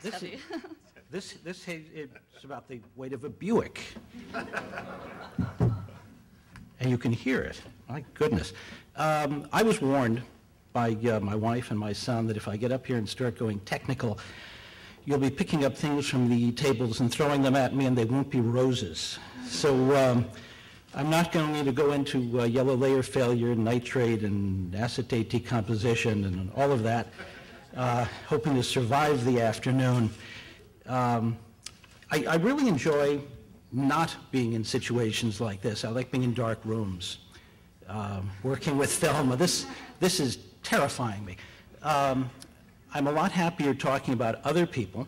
Thank you. This is about the weight of a Buick. And you can hear it. My goodness. I was warned by my wife and my son that if I get up here and start going technical, you'll be picking up things from the tables and throwing them at me, and they won't be roses. So I'm not going to go into yellow layer failure, nitrate, and acetate decomposition, and all of that, hoping to survive the afternoon. I really enjoy not being in situations like this. I like being in dark rooms, working with film. This is terrifying me. I'm a lot happier talking about other people,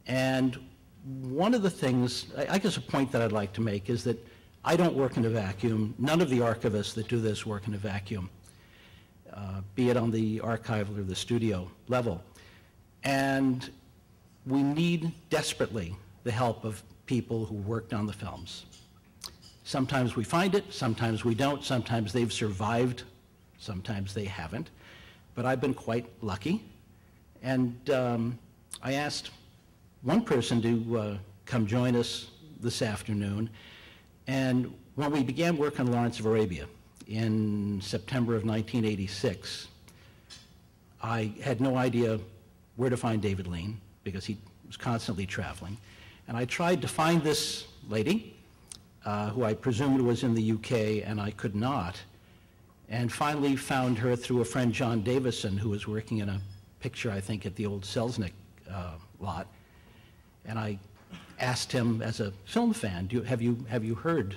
and one of the things, I guess a point that I'd like to make is that I don't work in a vacuum. None of the archivists that do this work in a vacuum, be it on the archival or the studio level. And we need desperately the help of people who worked on the films. Sometimes we find it, sometimes we don't, sometimes they've survived, sometimes they haven't. But I've been quite lucky. And I asked one person to come join us this afternoon. And when we began work on Lawrence of Arabia in September of 1986, I had no idea where to find David Lean because he was constantly traveling. And I tried to find this lady, who I presumed was in the UK, and I could not. And finally found her through a friend, John Davison, who was working in a picture, I think, at the old Selznick lot. And I asked him, as a film fan, have you heard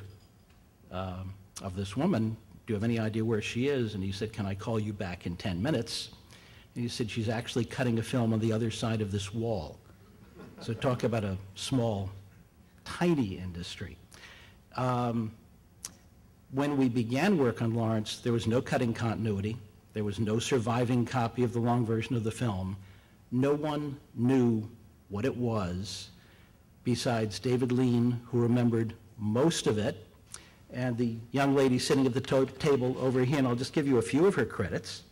of this woman? Do you have any idea where she is? And he said, can I call you back in 10 minutes? And he said, she's actually cutting a film on the other side of this wall. So talk about a small, tiny industry. When we began work on Lawrence, there was no cutting continuity. There was no surviving copy of the long version of the film. No one knew what it was besides David Lean, who remembered most of it, and the young lady sitting at the table over here, and I'll just give you a few of her credits.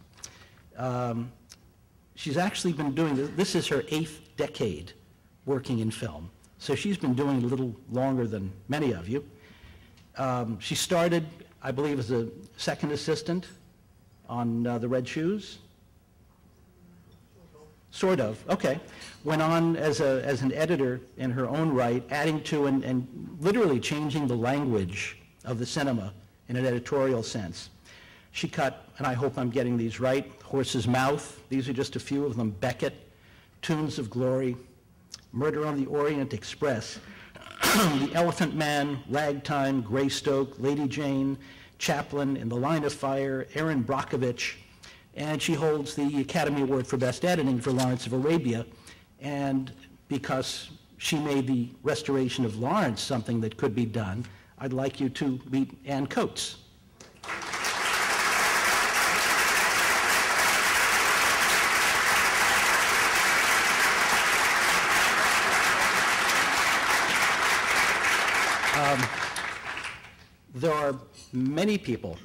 She's actually been doing this is her 8th decade working in film. So she's been doing it a little longer than many of you. She started, I believe, as a second assistant on The Red Shoes. Sort of, okay. Went on as an editor in her own right, adding to and literally changing the language of the cinema in an editorial sense. She cut, and I hope I'm getting these right, Horse's Mouth. These are just a few of them. Beckett, Tunes of Glory, Murder on the Orient Express, The Elephant Man, Ragtime, Greystoke, Lady Jane, Chaplin, In the Line of Fire, Erin Brockovich, and she holds the Academy Award for Best Editing for Lawrence of Arabia. And because she made the restoration of Lawrence something that could be done, I'd like you to meet Ann Coates. There are many people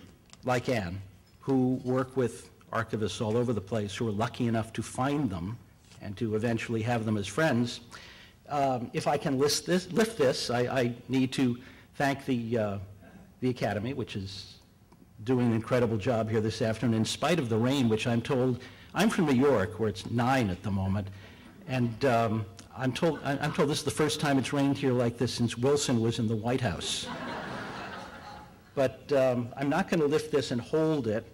like Ann who work with archivists all over the place who are lucky enough to find them and to eventually have them as friends. If I can lift this, I need to thank the Academy, which is doing an incredible job here this afternoon, in spite of the rain, which I'm told, I'm from New York, where it's 9 at the moment, and I'm told this is the first time it's rained here like this since Wilson was in the White House. But I'm not going to lift this and hold it,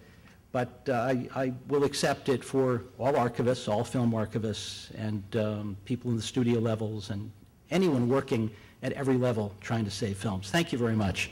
but I will accept it for all archivists, all film archivists, and people in the studio levels, and anyone working at every level trying to save films. Thank you very much.